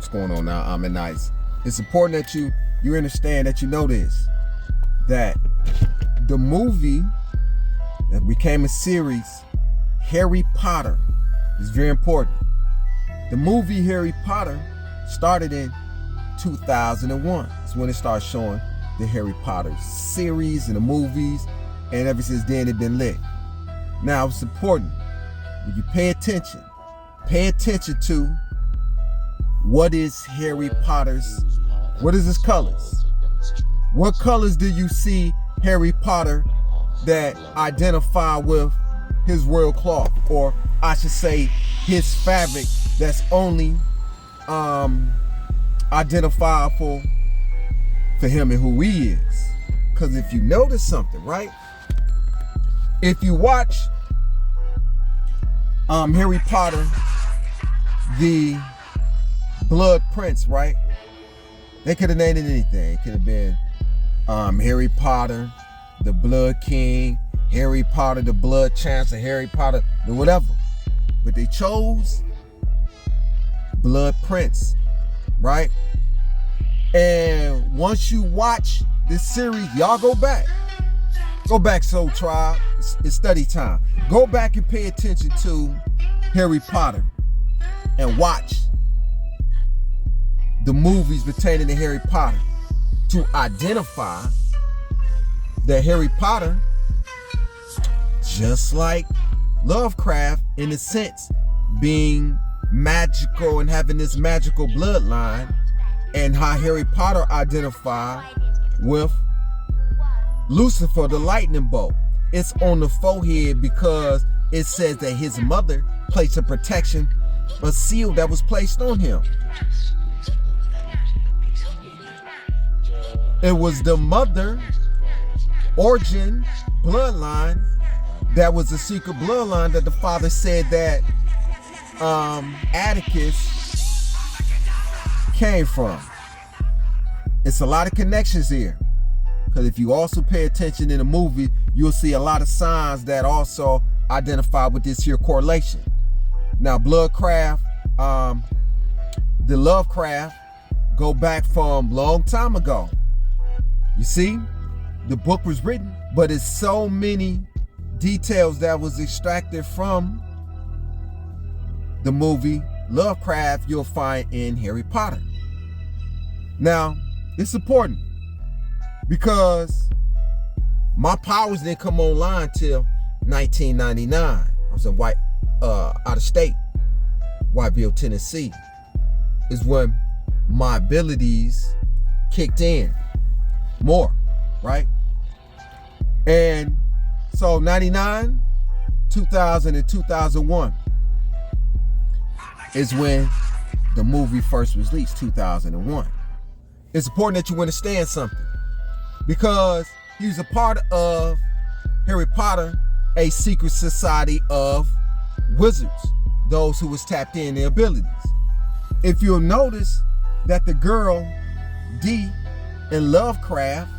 What's going on now? I'm Nice. It's important that you understand, that you know this, that the movie that became a series, Harry Potter, is very important. The movie Harry Potter started in 2001. It's when it started showing the Harry Potter series and the movies, and ever since then it's been lit. Now it's important when you pay attention to what is Harry Potter's, what is his colors? What colors do you see Harry Potter that identify with his royal cloth, or I should say his fabric that's only identifiable for him and who he is? Because if you notice something, right? If you watch Harry Potter, the Blood Prince, right? They could have named it anything. It could have been Harry Potter, the Blood King, Harry Potter, the Blood Chancellor, Harry Potter, the whatever. But they chose Blood Prince, right? And once you watch this series, y'all go back, Soul Tribe. It's study time. Go back and pay attention to Harry Potter and watch the movies pertaining to Harry Potter to identify that Harry Potter, just like Lovecraft in a sense, being magical and having this magical bloodline, and how Harry Potter identified with Lucifer, the lightning bolt. It's on the forehead because it says that his mother placed a protection, a seal that was placed on him. It was the mother origin bloodline that was a secret bloodline that the father said that Atticus came from. It's a lot of connections here, because if you also pay attention in the movie, you'll see a lot of signs that also identify with this here correlation. Now, Bloodcraft, the Lovecraft, go back from long time ago. You see, the book was written, but it's so many details that was extracted from the movie Lovecraft you'll find in Harry Potter. Now, it's important because my powers didn't come online till 1999. I was in out of state, Whiteville, Tennessee, is when my abilities kicked in more, right? And so 99, 2000, and 2001 is when the movie first was released, 2001. It's important that you understand something, because he was a part of Harry Potter, a secret society of wizards, those who was tapped in their abilities. If you'll notice that the girl D in Lovecraft,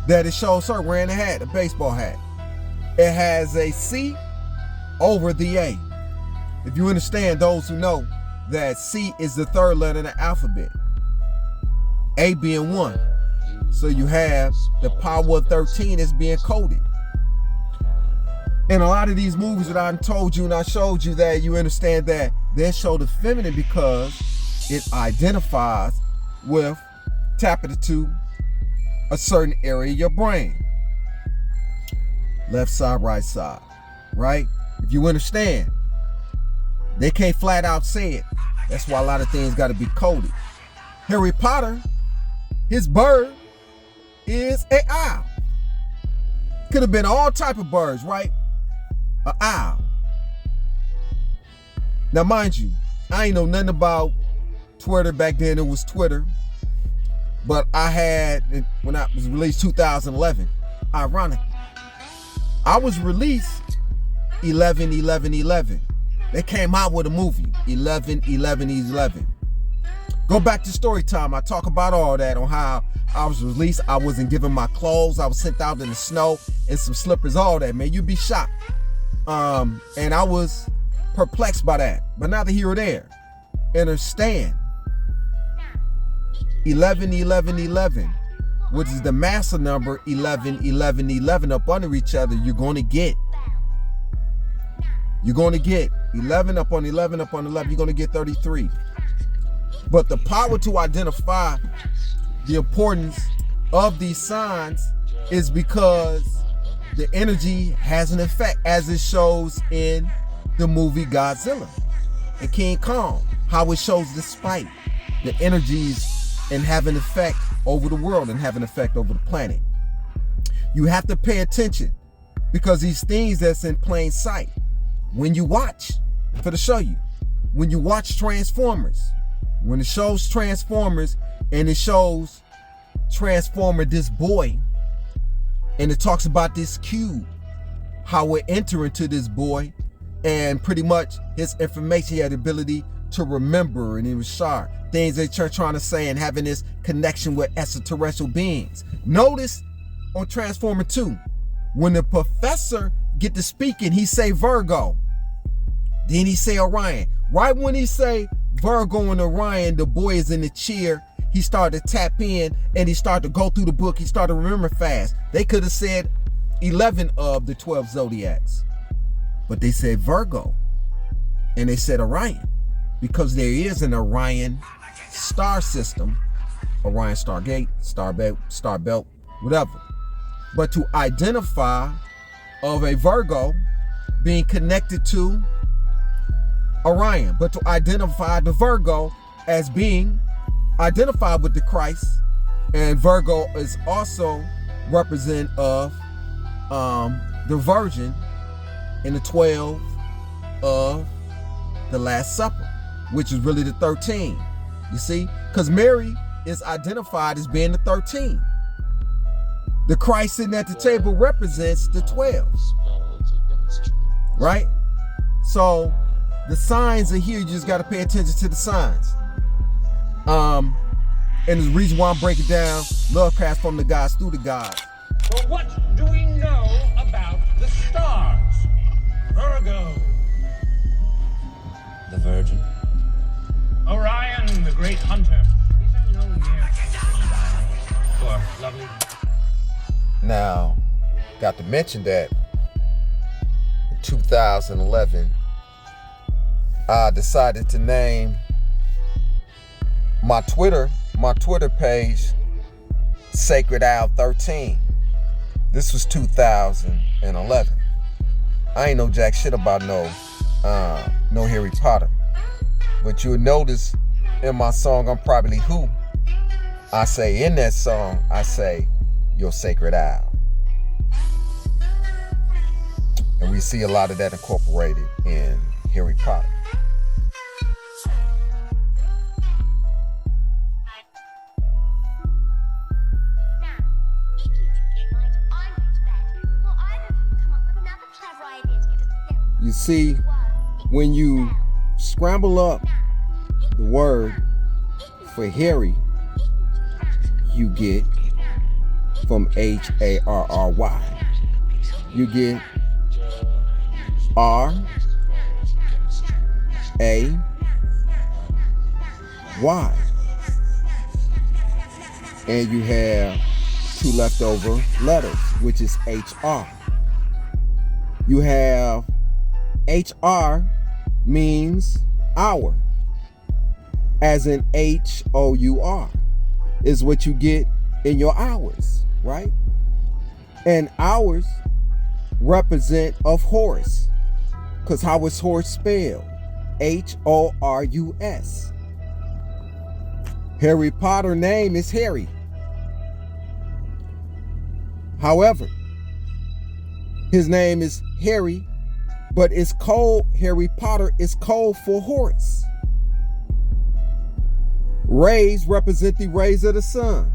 that it shows her wearing a hat, a baseball hat. It has a C over the A. If you understand, those who know that C is the third letter in the alphabet, A being 1. So you have the power of 13 is being coded. In a lot of these movies that I told you and I showed you, that you understand that they show the feminine because it identifies with tapping into a certain area of your brain. Left side, right side, right? If you understand, they can't flat out say it. That's why a lot of things got to be coded. Harry Potter, his bird is an owl. Could have been all type of birds, right? An owl. Now, mind you, I ain't know nothing about Twitter back then. It was Twitter. But I had, when I was released 2011, ironic, I was released 11/11/11. They came out with a movie, 11/11/11. Go back to story time. I talk about all that, on how I was released. I wasn't given my clothes. I was sent out in the snow and some slippers, all that, man. You'd be shocked. And I was perplexed by that, but neither here or there. understand 11, 11, 11, which is the master number 11, 11, 11 up under each other, you're going to get 11 up on 11 up on 11, you're going to get 33. But the power to identify the importance of these signs is because the energy has an effect, as it shows in the movie Godzilla and King Kong, how it shows the spite, the energies, and have an effect over the world and have an effect over the planet. You have to pay attention because these things that's in plain sight, when you watch, to show you, when you watch Transformers, when it shows Transformers and it shows Transformer, this boy, and it talks about this cube, how it enter into this boy, and pretty much his information, he had the ability to remember, and he was sharp. Things that you're trying to say and having this connection with extraterrestrial beings. Notice on Transformer 2, when the professor get to speaking, he say Virgo, then he say Orion. Right when he say Virgo and Orion, the boy is in the chair. He started to tap in and he started to go through the book. He started to remember fast. They could have said 11 of the 12 zodiacs, but they said Virgo and they said Orion because there is an Orion star system, Orion Stargate, Star Belt, whatever. But to identify of a Virgo being connected to Orion, but to identify the Virgo as being identified with the Christ, and Virgo is also represent of the Virgin in the 12 of the Last Supper, which is really the 13. You see, because Mary is identified as being the 13. The Christ sitting at the table represents the 12, right? So the signs are here. You just got to pay attention to the signs. And the reason why I'm breaking down Lovecraft from the gods through the gods. Well, what do we know about the stars? Virgo, the Virgin. Orion, the great hunter. These are known here for lovely. Now, got to mention that in 2011, I decided to name my Twitter page Sacred Owl 13. This was 2011. I ain't know jack shit about no Harry Potter. But you'll notice in my song, I'm Probably Who, I say in that song, I say, your sacred owl. And we see a lot of that incorporated in Harry Potter. You see, when you scramble up the word for Harry, you get from Harry, you get RAY, and you have two leftover letters, which is HR. You have HR means hour, as in HOUR is what you get in your hours, right? And hours represent of Horus, because how is Horus spelled? HORUS. Harry Potter name is Harry. However, his name is Harry, but it's called Harry Potter is code for Horus. Rays represent the rays of the sun.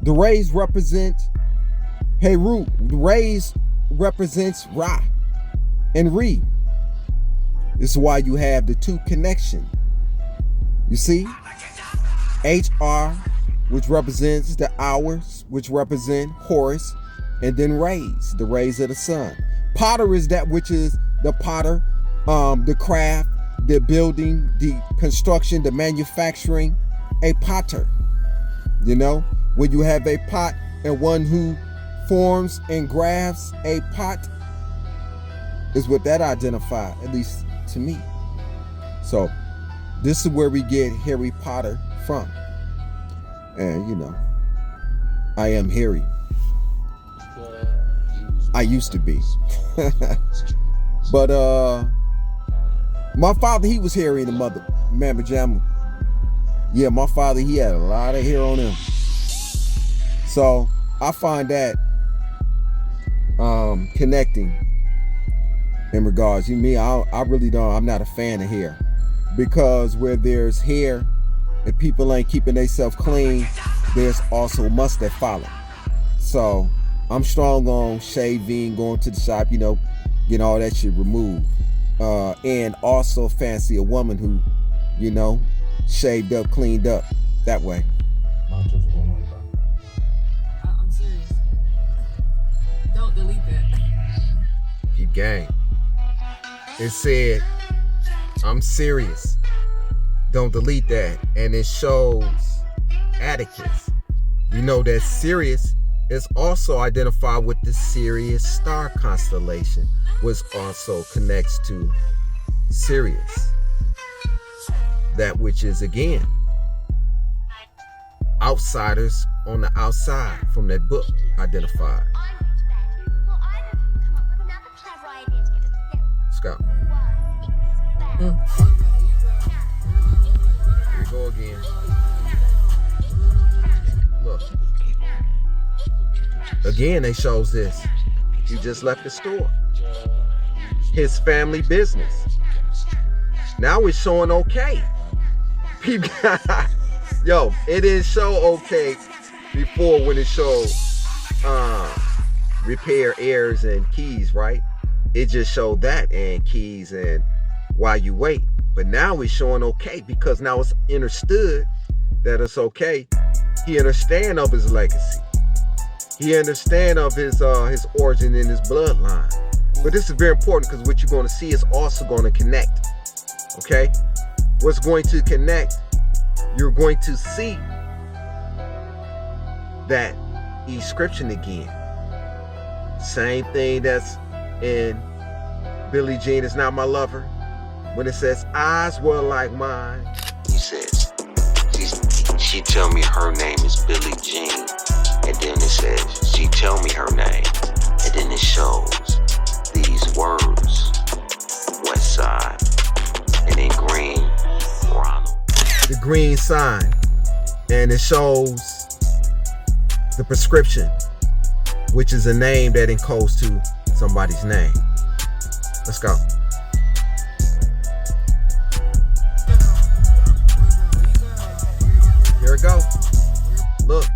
The rays represent Heru. The rays represents Ra and Re. This is why you have the two connection. You see, HR, which represents the hours, which represent Horus, and then rays, the rays of the sun. Potter is that which is the potter the craft, the building, the construction, the manufacturing, a potter. You know, when you have a pot and one who forms and grafts a pot, is what that identifies, at least to me. So this is where we get Harry Potter from. And you know, I am Harry. I used to be. But my father, he was hairy in the mother mamma jamma. Yeah, my father, he had a lot of hair on him. So I find that connecting in regards. You me, I really don't. I'm not a fan of hair, because where there's hair and people ain't keeping themselves clean, there's also must that follow. So I'm strong on shaving, going to the shop, you know, getting all that shit removed, and also fancy a woman who, you know, shaved up, cleaned up that way. I'm serious. Don't delete that. Peep gang. It said, I'm serious. Don't delete that. And it shows Atticus. You know that Sirius is also identified with the Sirius star constellation, which also connects to Sirius. That which is, again, outsiders on the outside from that book identified. Let's go. Here we go again. Look. Again, they shows this. He just left the store. His family business. Now it's showing okay. Yo, it didn't show okay before when it showed repair, errors, and keys, right? It just showed that and keys and while you wait. But now it's showing okay because now it's understood that it's okay. He understand of his legacy. He understand of his origin and his bloodline. But this is very important because what you're going to see is also going to connect. Okay? What's going to connect? You're going to see that inscription again. Same thing that's in Billie Jean Is Not My Lover. When it says, eyes were like mine. He says, she tell me her name is Billie Jean. And then it says, she tell me her name. And then it shows these words, West Side, and then green, Ronald. The green sign. And it shows the prescription, which is a name that encodes to somebody's name. Let's go. Here it go. Look.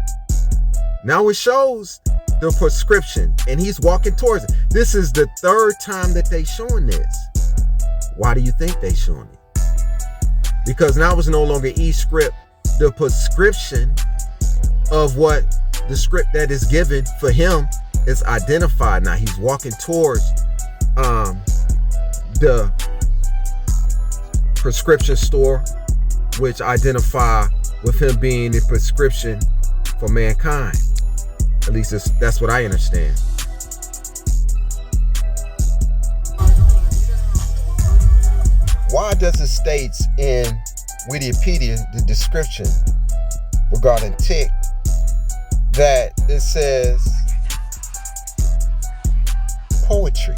Now it shows the prescription and he's walking towards it. This is the third time that they showing this. Why do you think they showing it? Because now it's no longer e-script. The prescription of what the script that is given for him is identified. Now he's walking towards the prescription store, which identify with him being the prescription for mankind. At least that's what I understand. Why does it states in Wikipedia the description regarding tick that it says poetry?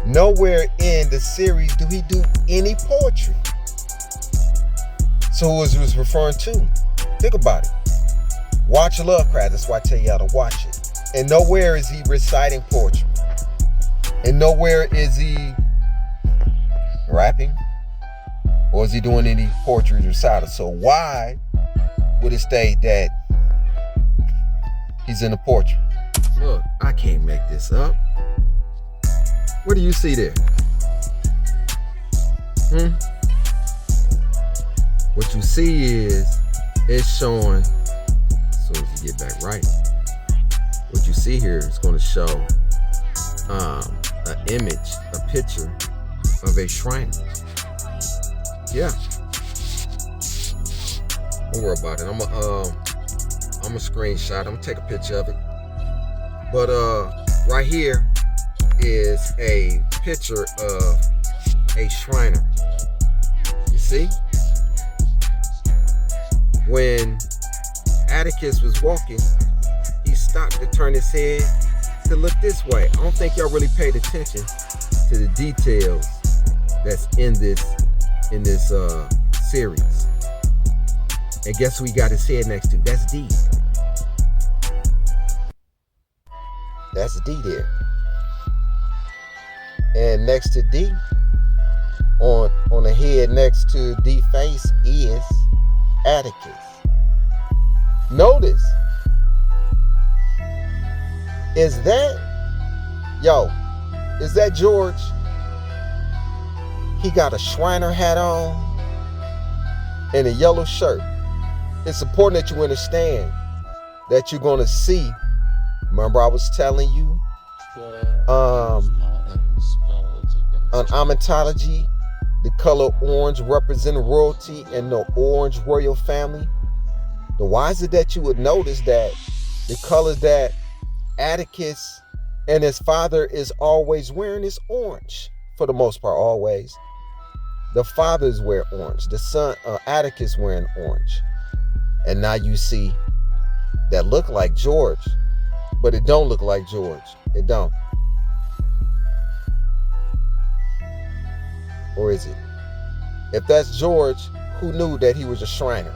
Nowhere in the series do he do any poetry. So who was referring to? Think about it. Watch Lovecraft. That's why I tell y'all to watch it. And nowhere is he reciting poetry. And nowhere is he rapping. Or is he doing any poetry recital? So why would it state that he's in the poetry? Look, I can't make this up. What do you see there? What you see is it's showing, as soon as you get back right, what you see here is going to show an image, a picture of a Shriner. Yeah. Don't worry about it. I'm a screenshot. I'm gonna take a picture of it. But right here is a picture of a Shriner. You see? When Atticus was walking, he stopped to turn his head to look this way. I don't think y'all really paid attention to the details that's in this series. And guess who he got his head next to? That's D. That's D there. And next to D, on the head next to D face is Atticus. Notice, is that George? He got a Shriner hat on and a yellow shirt. It's important that you understand that you're going to see. Remember I was telling you on Astrology, the color orange represents royalty and the orange royal family. Then why is it that you would notice that the colors that Atticus and his father is always wearing is orange? For the most part, always. The fathers wear orange. The son, Atticus, wearing orange. And now you see that look like George, but it don't look like George. It don't. Or is it? If that's George, who knew that he was a Shriner?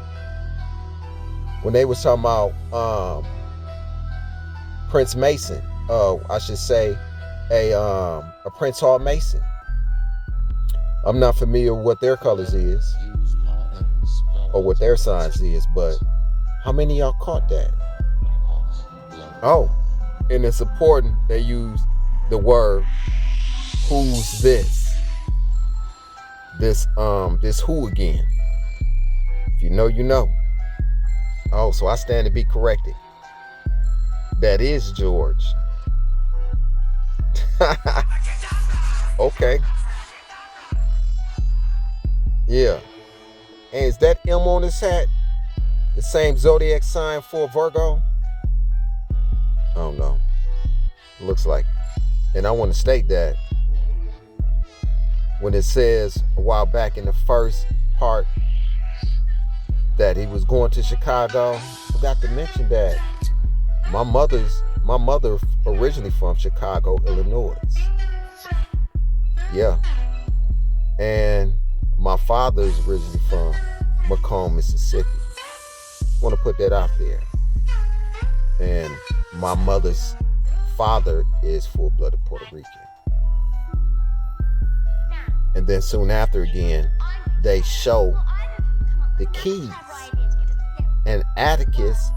When they was talking about Prince Mason, I should say a Prince Hall Mason. I'm not familiar with what their colors is or what their signs is, but how many of y'all caught that? Oh, and it's important they use the word who's this? This who again? If you know, you know. Oh, so I stand to be corrected. That is George. Okay. Yeah. And is that M on his hat the same zodiac sign for Virgo? I don't know. Looks like. And I want to state that when it says a while back in the first part that he was going to Chicago, forgot to mention that my mother originally from Chicago, Illinois. Yeah. And my father's originally from Macomb, Mississippi. Want to put that out there. And my mother's father is full-blooded Puerto Rican. And then soon after again, they show the keys. And Atticus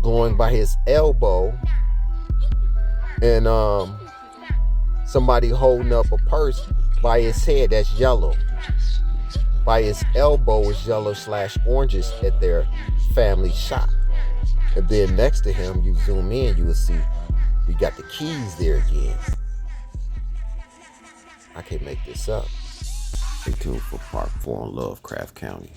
going by his elbow and somebody holding up a purse by his head that's yellow. By his elbow is yellow / oranges at their family shop. And then next to him, you zoom in, you will see we got the keys there again. I can't make this up. Stay tuned for part 4 on Lovecraft County.